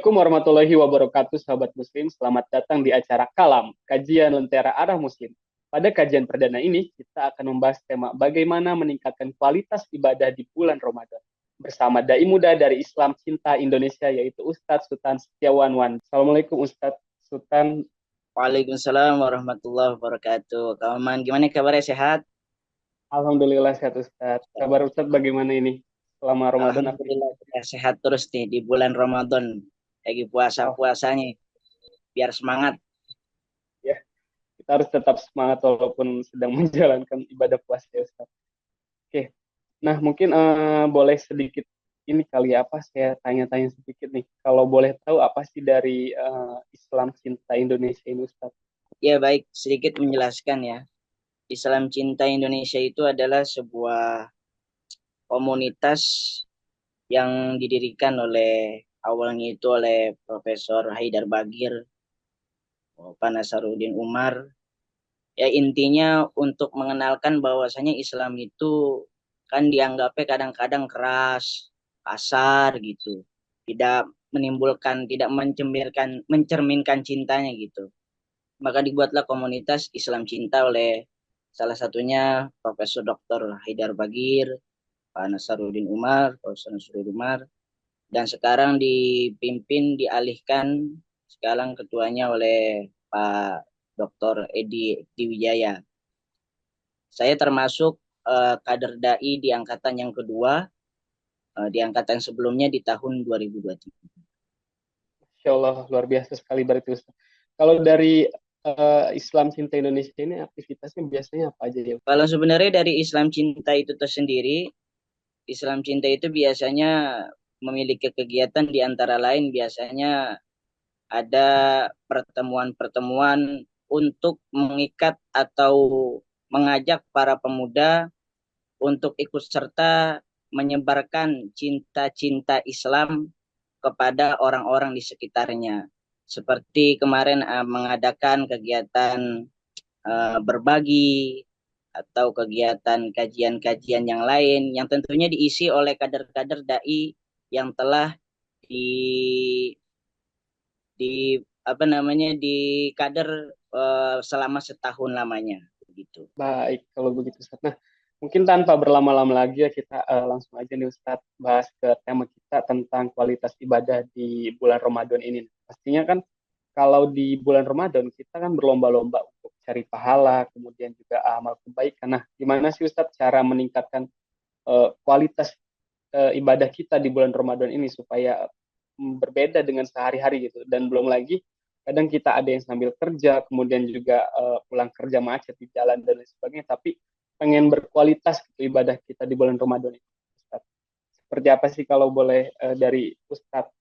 Assalamualaikum warahmatullahi wabarakatuh, sahabat muslim. Selamat datang di acara Kalam, kajian Lentera Arah Muslim. Pada kajian perdana ini, kita akan membahas tema bagaimana meningkatkan kualitas ibadah di bulan Ramadan. Bersama Dai Muda dari Islam Cinta Indonesia, yaitu Ustadz Sultan Setiawan Wan. Assalamualaikum Ustadz Sultan. Waalaikumsalam warahmatullahi wabarakatuh. Kak Maman, gimana kabarnya, sehat? Alhamdulillah sehat Ustadz. Kabar Ustadz bagaimana ini? Selama Ramadan Alhamdulillah aktivitas. kita sehat terus nih di bulan Ramadan. Lagi Oh, puasa-puasanya. Biar semangat. ya, kita harus tetap semangat walaupun sedang menjalankan ibadah puasa ya Ustadz. Oke, nah mungkin boleh sedikit ini kali ya, apa saya tanya-tanya sedikit nih. Kalau boleh tahu apa sih dari Islam Cinta Indonesia ini Ustaz? Ya baik, sedikit menjelaskan ya. Islam Cinta Indonesia itu adalah sebuah komunitas yang didirikan oleh awalnya itu oleh Profesor Haidar Bagir, Pak Nasaruddin Umar. Ya intinya untuk mengenalkan bahwasanya Islam itu kan dianggapnya kadang-kadang keras, kasar gitu. Tidak menimbulkan, tidak mencerminkan cintanya gitu. Maka dibuatlah komunitas Islam Cinta oleh salah satunya Profesor Dr. Haidar Bagir, Pak Nasaruddin Umar, Profesor Nasaruddin Umar, dan sekarang dialihkan sekarang ketuanya oleh Pak Dr. Edi Wijaya. Saya termasuk kader dai di angkatan yang kedua, di angkatan sebelumnya di tahun 2023. Insya Allah luar biasa sekali berarti Ustaz. Kalau dari Islam Cinta Indonesia ini aktivitasnya biasanya apa aja ya Ustaz? Kalau sebenarnya dari Islam Cinta itu tersendiri, Islam Cinta itu biasanya memiliki kegiatan di antara lain biasanya ada pertemuan-pertemuan untuk mengikat atau mengajak para pemuda untuk ikut serta menyebarkan cinta-cinta Islam kepada orang-orang di sekitarnya. Seperti kemarin mengadakan kegiatan berbagi atau kegiatan kajian-kajian yang lain yang tentunya diisi oleh kader-kader dai yang telah di di apa namanya di kader selama setahun lamanya begitu. Baik, kalau begitu Ustaz. Nah, mungkin tanpa berlama-lama lagi ya kita langsung aja nih Ustaz bahas ke tema kita tentang kualitas ibadah di bulan Ramadan ini. Pastinya kan kalau di bulan Ramadan kita kan berlomba-lomba untuk cari pahala, kemudian juga amal kebaikan. Nah, gimana sih Ustadz cara meningkatkan kualitas ibadah kita di bulan Ramadan ini supaya berbeda dengan sehari-hari gitu. Dan belum lagi kadang kita ada yang sambil kerja, kemudian juga pulang kerja macet di jalan dan lain sebagainya, tapi pengen berkualitas gitu, ibadah kita di bulan Ramadan ini. Ustadz. Seperti apa sih kalau boleh dari Ustadz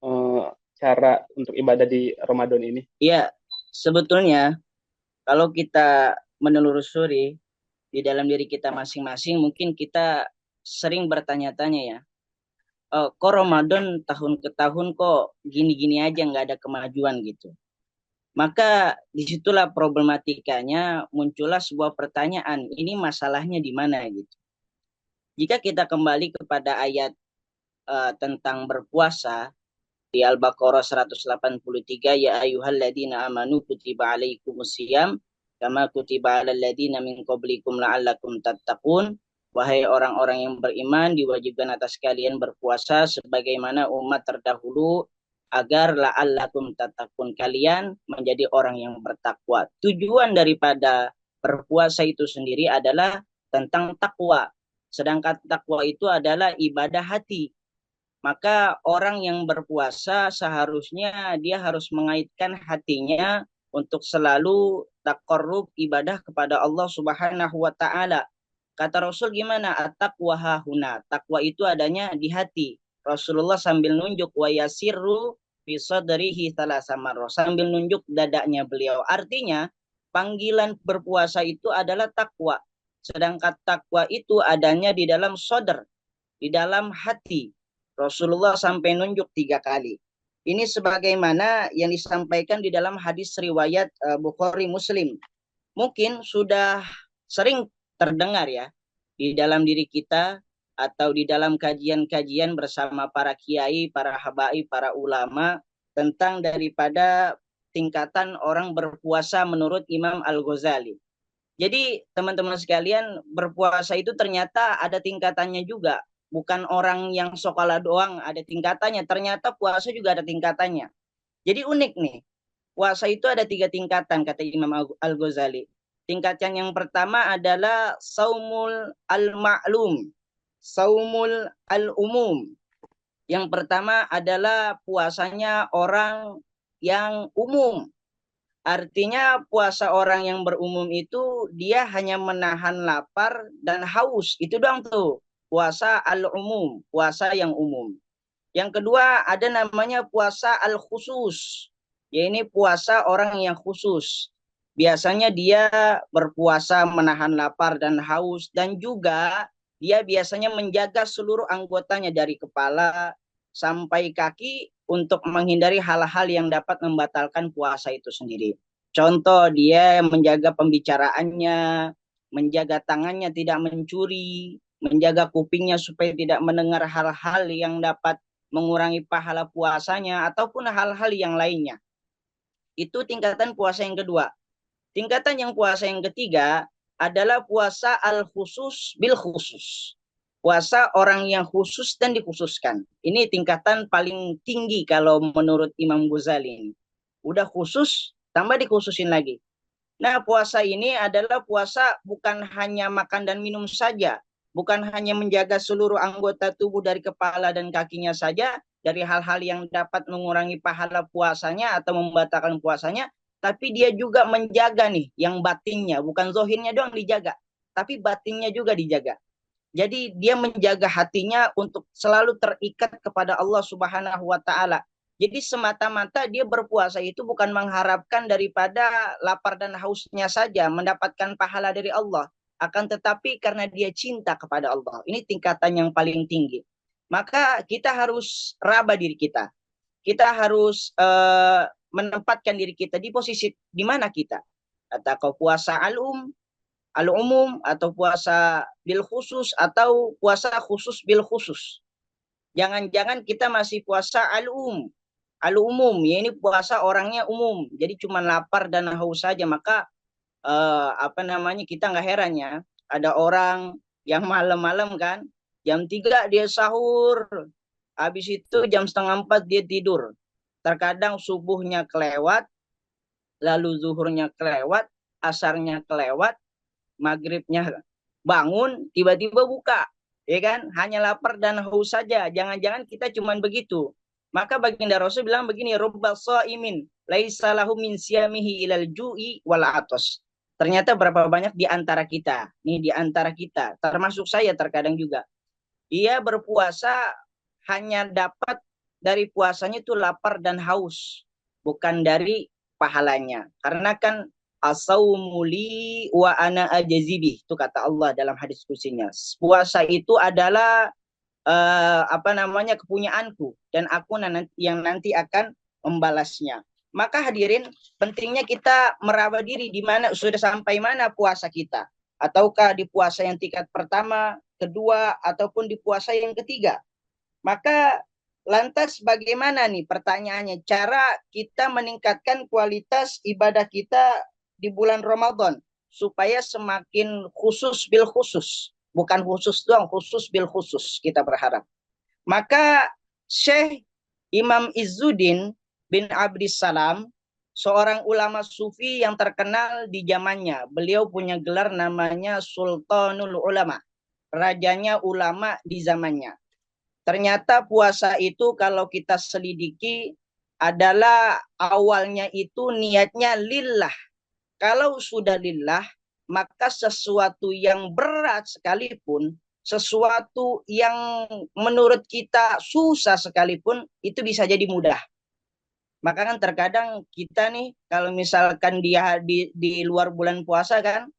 eh, cara untuk ibadah di Ramadan ini? Ya, sebetulnya kalau kita menelusuri di dalam diri kita masing-masing mungkin kita sering bertanya-tanya ya, kok Ramadan tahun ke tahun kok gini-gini aja nggak ada kemajuan gitu. Maka disitulah problematikanya muncullah sebuah pertanyaan, ini masalahnya di mana gitu. Jika kita kembali kepada ayat tentang berpuasa di Al-Baqarah 183, ya ayyuhalladzina amanu kutiba alaikumusiyam kama kutiba alal ladzina min qablikum la'allakum tattaqun. Wahai orang-orang yang beriman, diwajibkan atas kalian berpuasa sebagaimana umat terdahulu agar la'allakum tattaqun, kalian menjadi orang yang bertakwa. Tujuan daripada berpuasa itu sendiri adalah tentang takwa. Sedangkan takwa itu adalah ibadah hati. Maka orang yang berpuasa seharusnya dia harus mengaitkan hatinya untuk selalu taqarrub ibadah kepada Allah Subhanahu wa taala. Kata Rasul gimana? At-taqwa hahuna. Takwa itu adanya di hati. Rasulullah sambil nunjuk wa yasirru fi sadrihi thalatha marrah, sambil nunjuk dadanya beliau. Artinya panggilan berpuasa itu adalah takwa. Sedangkan takwa itu adanya di dalam sodr, di dalam hati. Rasulullah sampai nunjuk 3 kali. Ini sebagaimana yang disampaikan di dalam hadis riwayat Bukhari Muslim. Mungkin sudah sering terdengar ya di dalam diri kita. atau di dalam kajian-kajian bersama para kiai, para habaib, para ulama tentang daripada tingkatan orang berpuasa menurut Imam Al-Ghazali. Jadi teman-teman sekalian, berpuasa itu ternyata ada tingkatannya juga. Bukan orang yang sholat doang ada tingkatannya, ternyata puasa juga ada tingkatannya. Jadi unik nih, puasa itu ada 3 tingkatan kata Imam Al-Ghazali. Tingkatan yang pertama adalah saumul al-ma'lum, saumul al-umum. Yang pertama adalah puasanya orang yang umum. Artinya puasa orang yang berumum itu dia hanya menahan lapar dan haus. Itu doang tuh. Puasa al-umum, puasa yang umum. Yang kedua ada namanya puasa al-khusus. Ya ini puasa orang yang khusus. Biasanya dia berpuasa menahan lapar dan haus dan juga dia biasanya menjaga seluruh anggotanya dari kepala sampai kaki untuk menghindari hal-hal yang dapat membatalkan puasa itu sendiri. Contoh dia menjaga pembicaraannya, menjaga tangannya tidak mencuri, menjaga kupingnya supaya tidak mendengar hal-hal yang dapat mengurangi pahala puasanya ataupun hal-hal yang lainnya. Itu tingkatan puasa yang kedua. Tingkatan yang puasa yang ketiga adalah puasa al-khusus bil khusus. Puasa orang yang khusus dan dikhususkan. Ini tingkatan paling tinggi kalau menurut Imam Ghazali. Udah khusus, tambah dikhususin lagi. Nah, puasa ini adalah puasa bukan hanya makan dan minum saja, bukan hanya menjaga seluruh anggota tubuh dari kepala dan kakinya saja dari hal-hal yang dapat mengurangi pahala puasanya atau membatalkan puasanya, tapi dia juga menjaga nih yang batinnya, bukan zohirnya doang dijaga, tapi batinnya juga dijaga. Jadi dia menjaga hatinya untuk selalu terikat kepada Allah Subhanahu wa taala. Jadi semata-mata dia berpuasa itu bukan mengharapkan daripada lapar dan hausnya saja mendapatkan pahala dari Allah, akan tetapi karena dia cinta kepada Allah. Ini tingkatan yang paling tinggi. Maka kita harus raba diri kita. Kita harus menempatkan diri kita di posisi di mana kita. Atau puasa al-umum atau puasa bil khusus atau puasa khusus bil khusus. Jangan-jangan kita masih puasa al-umum, ya ini puasa orangnya umum. Jadi cuma lapar dan haus saja, maka kita nggak heran ya, ada orang yang malam-malam kan, jam 3 dia sahur, habis itu jam setengah 4 dia tidur. Terkadang subuhnya kelewat, lalu zuhurnya kelewat, asarnya kelewat, maghribnya bangun, tiba-tiba buka, ya kan? Hanya lapar dan haus saja. Jangan-jangan kita cuman begitu. Maka baginda Rasul bilang begini, rubbal shaimin laisa lahu min siyamihi ilal ju'i wal atos. Ternyata berapa banyak di antara kita, nih di antara kita, termasuk saya terkadang juga. Ia berpuasa hanya dapat dari puasanya itu lapar dan haus, bukan dari pahalanya. Karena kan asaumuli wa ana ajazibih, itu kata Allah dalam hadis kursinya. Puasa itu adalah kepunyaanku dan aku yang nanti akan membalasnya. Maka hadirin, pentingnya kita meraba diri di mana sudah sampai mana puasa kita. Ataukah di puasa yang tingkat pertama, kedua, ataupun di puasa yang ketiga. Maka lantas bagaimana nih pertanyaannya cara kita meningkatkan kualitas ibadah kita di bulan Ramadan supaya semakin khusus bil khusus, bukan khusus doang, khusus bil khusus kita berharap. Maka Syekh Imam Izzuddin bin Abdissalam, seorang ulama sufi yang terkenal di zamannya, beliau punya gelar namanya Sultanul Ulama, rajanya ulama di zamannya. Ternyata puasa itu kalau kita selidiki adalah awalnya itu niatnya lillah. Kalau sudah lillah, maka sesuatu yang berat sekalipun, sesuatu yang menurut kita susah sekalipun, itu bisa jadi mudah. Maka kan terkadang kita nih, kalau misalkan di luar bulan puasa kan,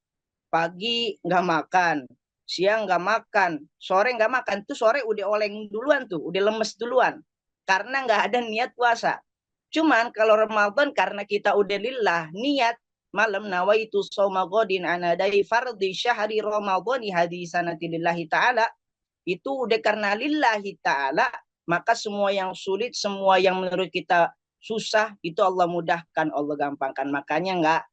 pagi nggak makan, siang nggak makan, sore nggak makan, tuh sore udah oleng duluan tuh, udah lemes duluan, karena nggak ada niat puasa. Cuman kalau Ramadan karena kita udah lillah, niat malam nawaitu shauma ghadin anadai fardhi syahri ramadhani hadi sanati lillahi ta'ala, itu udah karena lillahi ta'ala, maka semua yang sulit, semua yang menurut kita susah, itu Allah mudahkan, Allah gampangkan. Makanya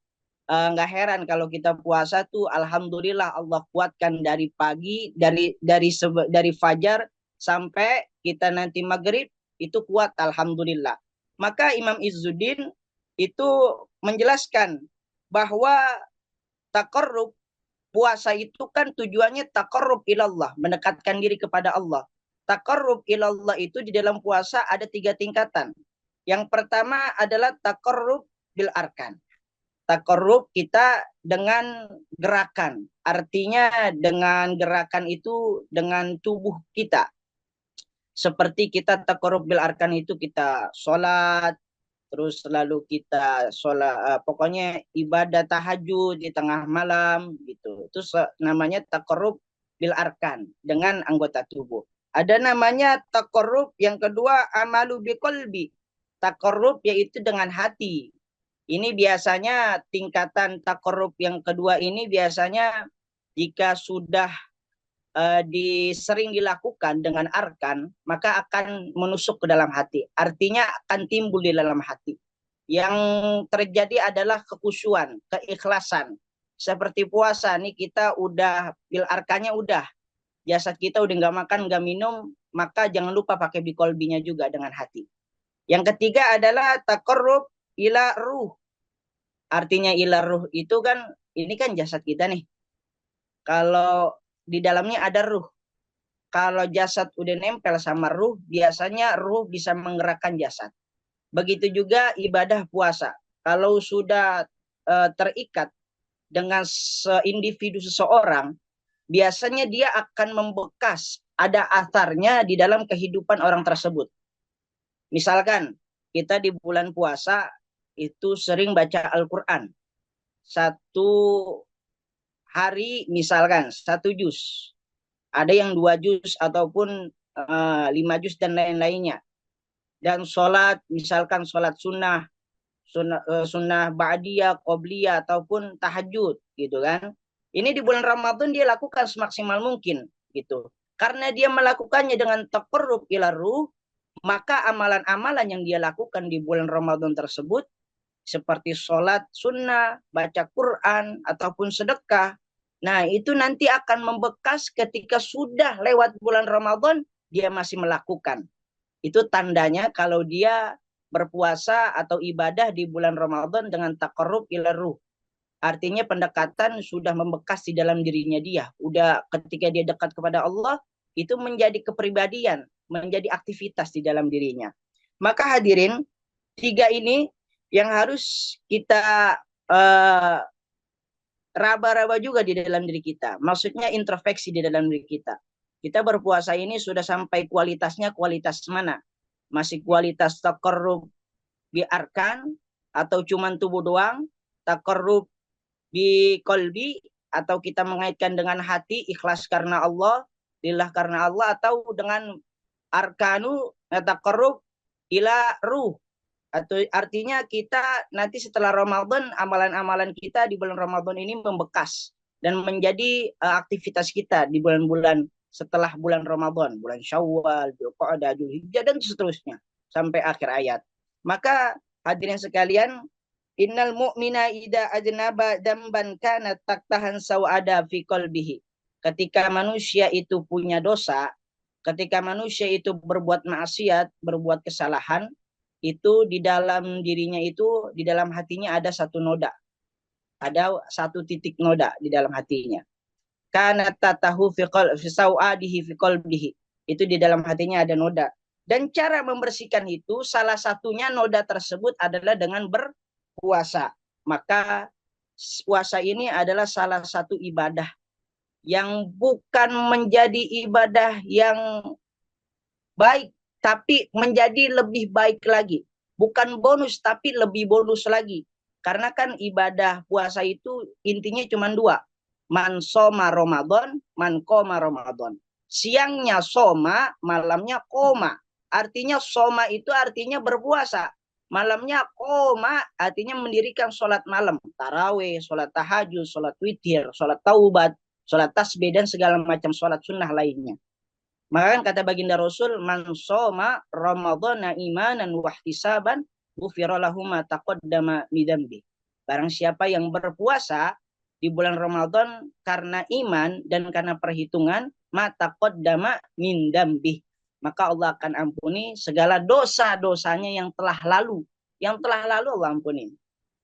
nggak heran kalau kita puasa tuh alhamdulillah Allah kuatkan dari pagi, dari fajar sampai kita nanti maghrib, itu kuat alhamdulillah. Maka Imam Izzuddin itu menjelaskan bahwa taqarrub, puasa itu kan tujuannya taqarrub ilallah, mendekatkan diri kepada Allah. Taqarrub ilallah itu di dalam puasa ada 3 tingkatan. Yang pertama adalah taqarrub bil arkan. Taqarrub kita dengan gerakan. Artinya dengan gerakan itu dengan tubuh kita. Seperti kita taqarrub bil arkan itu kita sholat, terus lalu kita sholat, pokoknya ibadah tahajud di tengah malam gitu. Itu namanya taqarrub bil arkan, dengan anggota tubuh. Ada namanya taqarrub yang kedua, amalu bi qalbi. Taqarrub yaitu dengan hati. Ini biasanya tingkatan taqarrub yang kedua ini biasanya jika sudah sering dilakukan dengan arkan, maka akan menusuk ke dalam hati. Artinya akan timbul di dalam hati. Yang terjadi adalah kekhusyuan, keikhlasan. Seperti puasa nih, kita udah bil arkannya udah, jasad kita udah nggak makan, nggak minum, maka jangan lupa pakai bikolbinya juga dengan hati. Yang ketiga adalah taqarrub ila ruh. Artinya ila ruh itu kan, ini kan jasad kita nih. Kalau di dalamnya ada ruh. Kalau jasad udah nempel sama ruh, biasanya ruh bisa menggerakkan jasad. Begitu juga ibadah puasa. Kalau sudah terikat dengan individu seseorang, biasanya dia akan membekas, ada asarnya di dalam kehidupan orang tersebut. Misalkan kita di bulan puasa itu sering baca Al-Quran. Satu hari misalkan 1 juz, ada yang 2 juz ataupun 5 juz dan lain-lainnya. Dan sholat, misalkan sholat sunnah ba'diyah, qobliyah ataupun tahajud gitu kan. Ini di bulan Ramadan dia lakukan semaksimal mungkin gitu. Karena dia melakukannya dengan taqarrub ila ruh, maka amalan-amalan yang dia lakukan di bulan Ramadan tersebut seperti sholat sunnah, baca Quran ataupun sedekah, nah itu nanti akan membekas ketika sudah lewat bulan Ramadan, dia masih melakukan. Itu tandanya kalau dia berpuasa atau ibadah di bulan Ramadan dengan taqarrub ila ruh. Artinya pendekatan sudah membekas di dalam dirinya dia. Udah ketika dia dekat kepada Allah, itu menjadi kepribadian, menjadi aktivitas di dalam dirinya. Maka hadirin, 3 ini yang harus kita raba-raba juga di dalam diri kita. Maksudnya introspeksi di dalam diri kita. Kita berpuasa ini sudah sampai kualitasnya kualitas mana? Masih kualitas taqarrub bi arkan atau cuman tubuh doang? Taqarrub bi qalbi atau kita mengaitkan dengan hati, ikhlas karena Allah, lillah karena Allah, atau dengan arkanu taqarrub ila ruh. Atau artinya kita nanti setelah Ramadan, amalan-amalan kita di bulan Ramadan ini membekas dan menjadi aktivitas kita di bulan-bulan setelah bulan Ramadan, bulan Syawal, Dzulqa'dah, Dzulhijjah dan seterusnya sampai akhir ayat. Maka hadirin sekalian, innal mu'mina idza ajnaba damban kana taktahan sawada fi qalbihi. Ketika manusia itu punya dosa, ketika manusia itu berbuat maksiat, berbuat kesalahan, itu di dalam dirinya itu, di dalam hatinya ada satu noda. Ada satu titik noda di dalam hatinya. Kana tatahu fi sawadihi fi qalbihi. Itu di dalam hatinya ada noda. Dan cara membersihkan itu, salah satunya noda tersebut adalah dengan berpuasa. Maka puasa ini adalah salah satu ibadah yang bukan menjadi ibadah yang baik, tapi menjadi lebih baik lagi. Bukan bonus, tapi lebih bonus lagi. Karena kan ibadah puasa itu intinya cuma 2. Man soma Ramadan, man koma Ramadan. Siangnya soma, malamnya koma. Artinya soma itu artinya berpuasa. Malamnya koma artinya mendirikan sholat malam. Tarawih, sholat tahajud, sholat witir, sholat taubat, sholat tasbih, dan segala macam sholat sunnah lainnya. Maka kan kata baginda Rasul, man shoma ramadhana imanan wa ihtisaban ghufira lahu ma taqaddama min dzambi. Barang siapa yang berpuasa di bulan Ramadan karena iman dan karena perhitungan, ma taqaddama min dzambi, maka Allah akan ampuni segala dosa-dosanya yang telah lalu. Yang telah lalu Allah ampuni.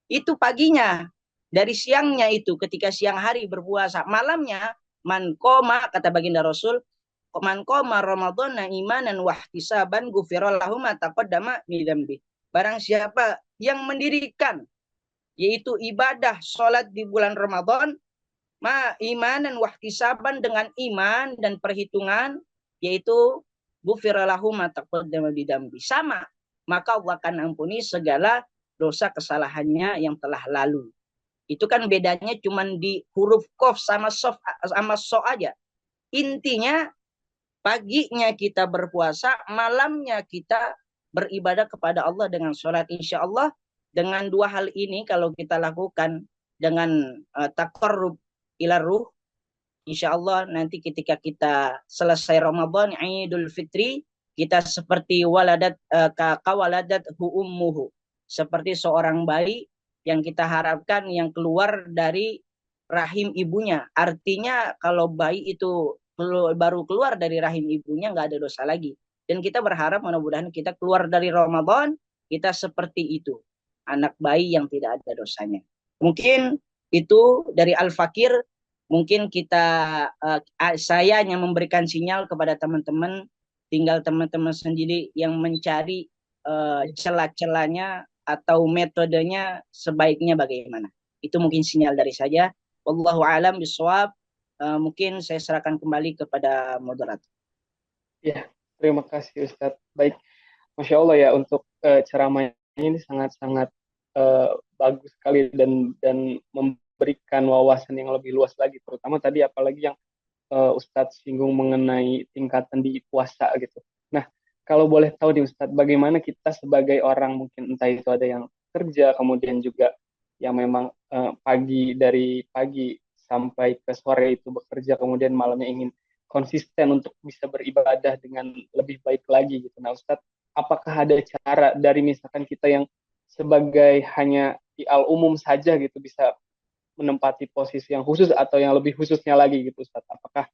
Itu paginya, dari siangnya itu ketika siang hari berpuasa, malamnya man koma, kata baginda Rasul, man qama ramadhana imanan wa ihtisaban ghufira lahu ma taqaddama min dzambi. Barang siapa yang mendirikan yaitu ibadah salat di bulan Ramadan ma imanan wa ihtisaban, dengan iman dan perhitungan, yaitu ghufira lahu ma taqaddama min dzambi. Sama, maka Allah akan ampuni segala dosa kesalahannya yang telah lalu. Itu kan bedanya cuman di huruf qaf sama sof sama so aja. Intinya paginya kita berpuasa, malamnya kita beribadah kepada Allah dengan sholat. Insya Allah dengan dua hal ini kalau kita lakukan dengan taqarrub ila ruh, insya Allah nanti ketika kita selesai Ramadan, Idul Fitri, kita seperti waladat kawaladat ummuhu, seperti seorang bayi yang kita harapkan yang keluar dari rahim ibunya. Artinya kalau bayi itu baru keluar dari rahim ibunya nggak ada dosa lagi. Dan kita berharap mudah-mudahan kita keluar dari Ramadan kita seperti itu, anak bayi yang tidak ada dosanya. Mungkin itu dari Al-Fakir. Mungkin kita saya yang memberikan sinyal kepada teman-teman, tinggal teman-teman sendiri yang mencari celah-celahnya atau metodenya sebaiknya bagaimana. Itu mungkin sinyal dari saya. Wallahu alam bisawab. Mungkin saya serahkan kembali kepada moderator. Ya, terima kasih Ustadz. Baik, Masya Allah ya untuk ceramahnya ini sangat-sangat bagus sekali dan memberikan wawasan yang lebih luas lagi. Terutama tadi apalagi yang Ustadz singgung mengenai tingkatan di puasa gitu. Nah, kalau boleh tahu nih Ustadz, bagaimana kita sebagai orang mungkin entah itu ada yang kerja, kemudian juga yang memang dari pagi sampai ke sore itu bekerja, kemudian malamnya ingin konsisten untuk bisa beribadah dengan lebih baik lagi gitu. Nah Ustadz, apakah ada cara dari misalkan kita yang sebagai hanya di al umum saja gitu bisa menempati posisi yang khusus atau yang lebih khususnya lagi gitu Ustadz? Apakah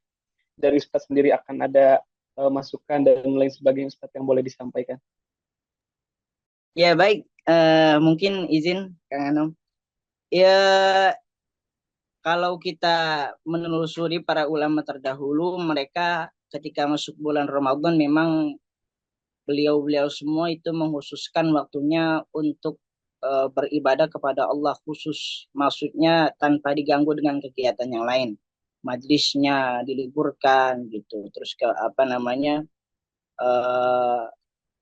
dari Ustadz sendiri akan ada masukan dan lain sebagainya Ustadz yang boleh disampaikan? Ya baik, mungkin izin Kang Anam. Ya, kalau kita menelusuri para ulama terdahulu, mereka ketika masuk bulan Ramadan memang beliau-beliau semua itu mengkhususkan waktunya untuk beribadah kepada Allah khusus. Maksudnya tanpa diganggu dengan kegiatan yang lain. Majlisnya diliburkan gitu. Terus ke apa namanya? eh,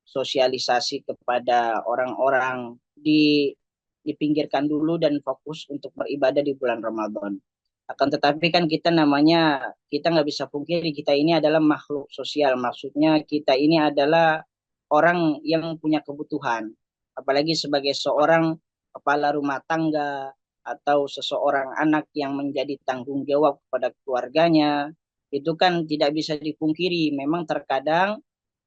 Sosialisasi kepada orang-orang dipinggirkan dulu dan fokus untuk beribadah di bulan Ramadan. Akan tetapi kan kita namanya, kita nggak bisa pungkiri kita ini adalah makhluk sosial. Maksudnya kita ini adalah orang yang punya kebutuhan. Apalagi sebagai seorang kepala rumah tangga atau seseorang anak yang menjadi tanggung jawab kepada keluarganya, itu kan tidak bisa dipungkiri. Memang terkadang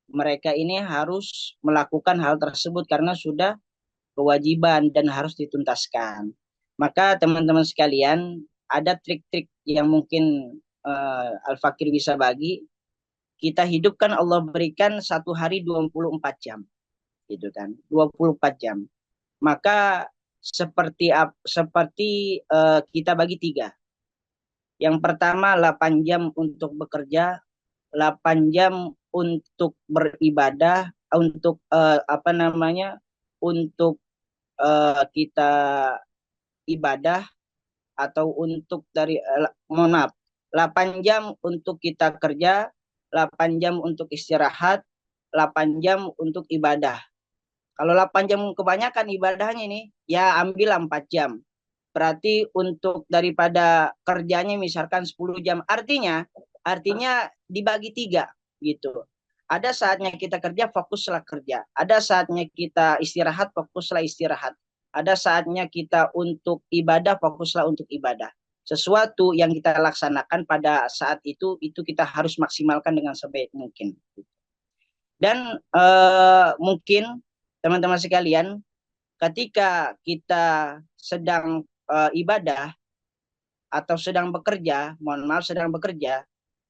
mereka ini harus melakukan hal tersebut karena sudah kewajiban dan harus dituntaskan. Maka teman-teman sekalian, ada trik-trik yang mungkin Al-Fakir bisa bagi. Kita hidupkan Allah berikan satu hari 24 jam. Gitu kan, 24 jam. Maka seperti kita bagi tiga. Yang pertama 8 jam untuk bekerja, 8 jam untuk beribadah, untuk apa namanya, untuk kita ibadah, atau untuk dari mohon maaf, 8 jam untuk kita kerja, 8 jam untuk istirahat, 8 jam untuk ibadah. Kalau 8 jam kebanyakan ibadahnya ini, ya ambil 4 jam. Berarti untuk daripada kerjanya misalkan 10 jam, artinya dibagi tiga gitu. Ada saatnya kita kerja, fokuslah kerja. Ada saatnya kita istirahat, fokuslah istirahat. Ada saatnya kita untuk ibadah, fokuslah untuk ibadah. sesuatu yang kita laksanakan pada saat itu kita harus maksimalkan dengan sebaik mungkin. Dan mungkin teman-teman sekalian, ketika kita sedang ibadah atau sedang bekerja, mohon maaf sedang bekerja,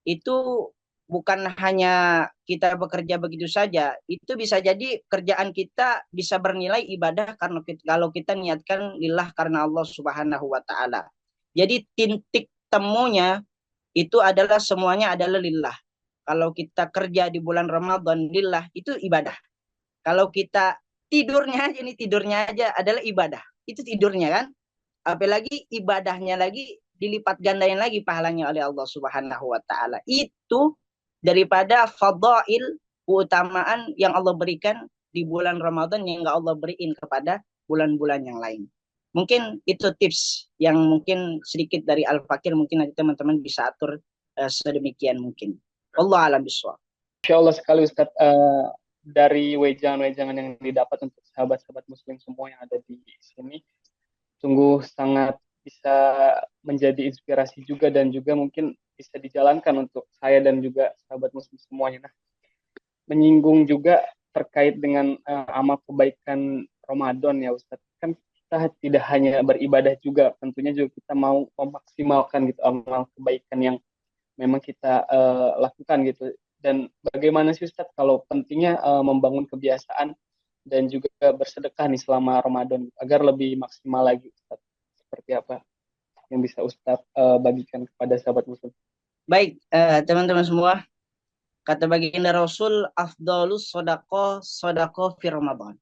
itu bukan hanya kita bekerja begitu saja, itu bisa jadi kerjaan kita bisa bernilai ibadah karena kalau kita niatkan lillah karena Allah Subhanahu wa taala. Jadi titik temunya itu adalah semuanya adalah lillah. Kalau kita kerja di bulan Ramadan lillah itu ibadah. Kalau kita tidurnya aja adalah ibadah. Itu tidurnya kan. Apalagi ibadahnya lagi dilipat gandain lagi pahalanya oleh Allah Subhanahu wa taala. Itu daripada fadail keutamaan yang Allah berikan di bulan Ramadan yang enggak Allah beriin kepada bulan-bulan yang lain. Mungkin itu tips yang mungkin sedikit dari Al-Fakir, mungkin nanti teman-teman bisa atur sedemikian mungkin. Allah alam bisawab. Insya Allah sekali Ustadz, dari wejangan-wejangan yang didapat untuk sahabat-sahabat muslim semua yang ada di sini, sungguh sangat bisa menjadi inspirasi juga dan juga mungkin bisa dijalankan untuk saya dan juga sahabat muslim semuanya. Nah, menyinggung juga terkait dengan amal kebaikan Ramadan ya Ustadz. Kan kita tidak hanya beribadah juga, tentunya juga kita mau memaksimalkan gitu amal kebaikan yang memang kita lakukan gitu. Dan bagaimana sih Ustadz kalau pentingnya membangun kebiasaan dan juga bersedekah nih selama Ramadan agar lebih maksimal lagi Ustadz. Seperti apa yang bisa Ustadz bagikan kepada sahabat muslim? Baik, teman-teman semua, kata baginda Rasul, afdalus sodakoh fi Ramadan.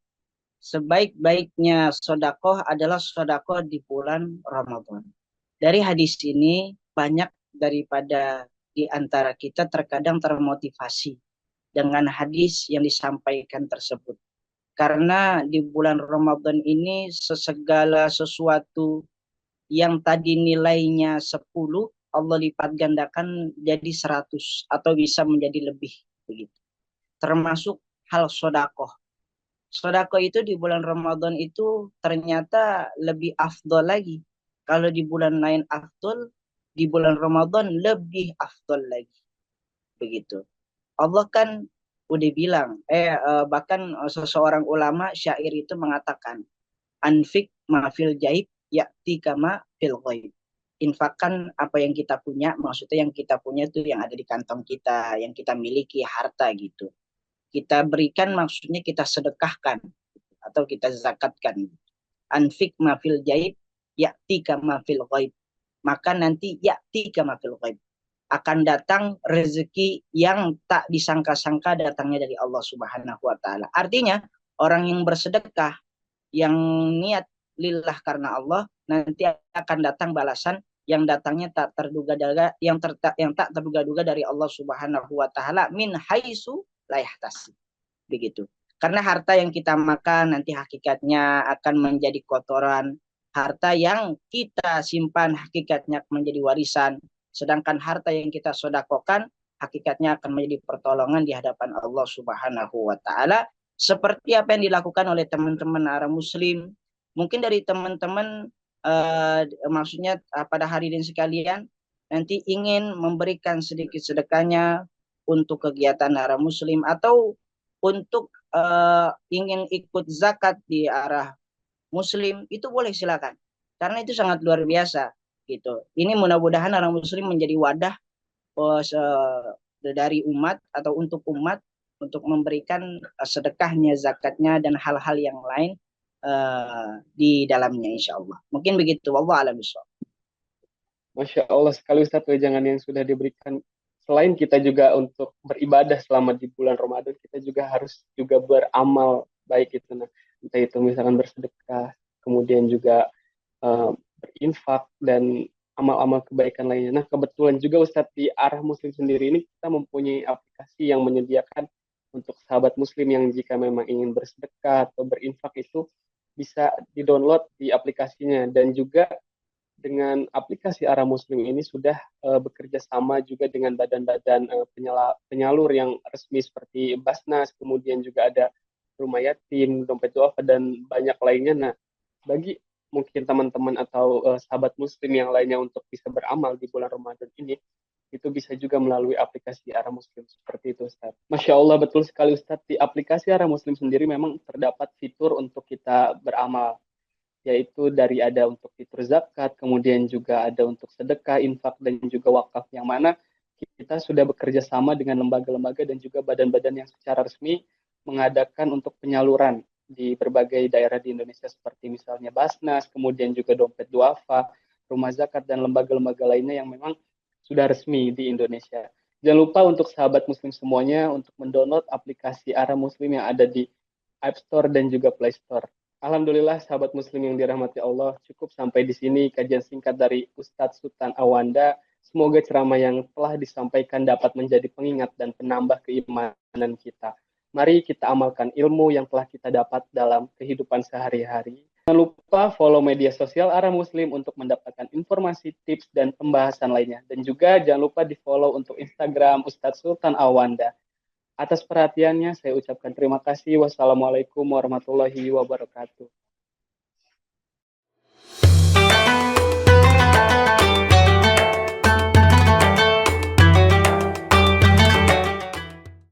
Sebaik-baiknya sodakoh adalah sodakoh di bulan Ramadan. Dari hadis ini, banyak daripada di antara kita terkadang termotivasi dengan hadis yang disampaikan tersebut. Karena di bulan Ramadan ini segala sesuatu yang tadi nilainya 10, Allah lipat gandakan jadi 100 atau bisa menjadi lebih begitu. Termasuk hal sodakoh. Sodakoh itu di bulan Ramadan itu ternyata lebih afdol lagi. Kalau di bulan lain afdol, di bulan Ramadan lebih afdol lagi. Begitu. Allah kan udah bilang, bahkan seseorang ulama syair itu mengatakan, anfik mafil jaib yakti kama fil ghaib. Infakkan apa yang kita punya, maksudnya yang kita punya itu yang ada di kantong kita, yang kita miliki, harta gitu. Kita berikan maksudnya kita sedekahkan atau kita zakatkan. Anfik mafil jaib yakti kama fil ghaib. Maka nanti yakti kama fil ghaib. Akan datang rezeki yang tak disangka-sangka datangnya dari Allah Subhanahu wa taala. Artinya, orang yang bersedekah, yang niat lillah karena Allah, nanti akan datang balasan yang datangnya tak terduga-duga, yang tak terduga-duga dari Allah Subhanahu wa taala min haitsu la yahtasib. Begitu. Karena harta yang kita makan nanti hakikatnya akan menjadi kotoran, harta yang kita simpan hakikatnya menjadi warisan, sedangkan harta yang kita sodakokan hakikatnya akan menjadi pertolongan di hadapan Allah Subhanahu wa taala, seperti apa yang dilakukan oleh teman-teman orang muslim. Mungkin dari teman-teman maksudnya pada hari ini sekalian nanti ingin memberikan sedikit sedekahnya untuk kegiatan orang muslim atau untuk ingin ikut zakat di arah muslim, itu boleh silakan. Karena itu sangat luar biasa gitu. Ini mudah-mudahan orang muslim menjadi wadah dari umat atau untuk umat untuk memberikan sedekahnya, zakatnya dan hal-hal yang lain di dalamnya insya Allah. Mungkin begitu. Wallahu a'lam bishawab. Masya Allah sekali Ustadz wejangan yang sudah diberikan. Selain kita juga untuk beribadah selama di bulan Ramadan, kita juga harus juga beramal baik itu. Nah, entah itu misalkan bersedekah, kemudian juga berinfak dan amal-amal kebaikan lainnya. Nah, kebetulan juga Ustadz di arah muslim sendiri ini kita mempunyai aplikasi yang menyediakan untuk sahabat muslim yang jika memang ingin bersedekah atau berinfak itu bisa di-download di aplikasinya. Dan juga dengan aplikasi arah muslim ini sudah bekerja sama juga dengan badan-badan penyalur yang resmi seperti Basnas, kemudian juga ada Rumah Yatim, Dompet Duafa, dan banyak lainnya. Nah, bagi mungkin teman-teman atau sahabat muslim yang lainnya untuk bisa beramal di bulan Ramadan ini, itu bisa juga melalui aplikasi Ara Muslim seperti itu Ustaz. Masya Allah betul sekali Ustaz, di aplikasi Ara Muslim sendiri memang terdapat fitur untuk kita beramal, yaitu dari ada untuk fitur zakat, kemudian juga ada untuk sedekah, infak, dan juga wakaf, yang mana kita sudah bekerja sama dengan lembaga-lembaga dan juga badan-badan yang secara resmi mengadakan untuk penyaluran di berbagai daerah di Indonesia seperti misalnya Basnas, kemudian juga Dompet Duafa, Rumah Zakat, dan lembaga-lembaga lainnya yang memang sudah resmi di Indonesia. Jangan lupa untuk sahabat muslim semuanya untuk mendownload aplikasi Ara Muslim yang ada di App Store dan juga Play Store. Alhamdulillah sahabat muslim yang dirahmati Allah, cukup sampai di sini kajian singkat dari Ustadz Sultan Awanda. Semoga ceramah yang telah disampaikan dapat menjadi pengingat dan penambah keimanan kita. Mari kita amalkan ilmu yang telah kita dapat dalam kehidupan sehari-hari. Jangan lupa follow media sosial Ara Muslim untuk mendapatkan informasi, tips, dan pembahasan lainnya. Dan juga jangan lupa di follow untuk Instagram Ustadz Sultan Awanda. Atas perhatiannya saya ucapkan terima kasih. Wassalamualaikum warahmatullahi wabarakatuh.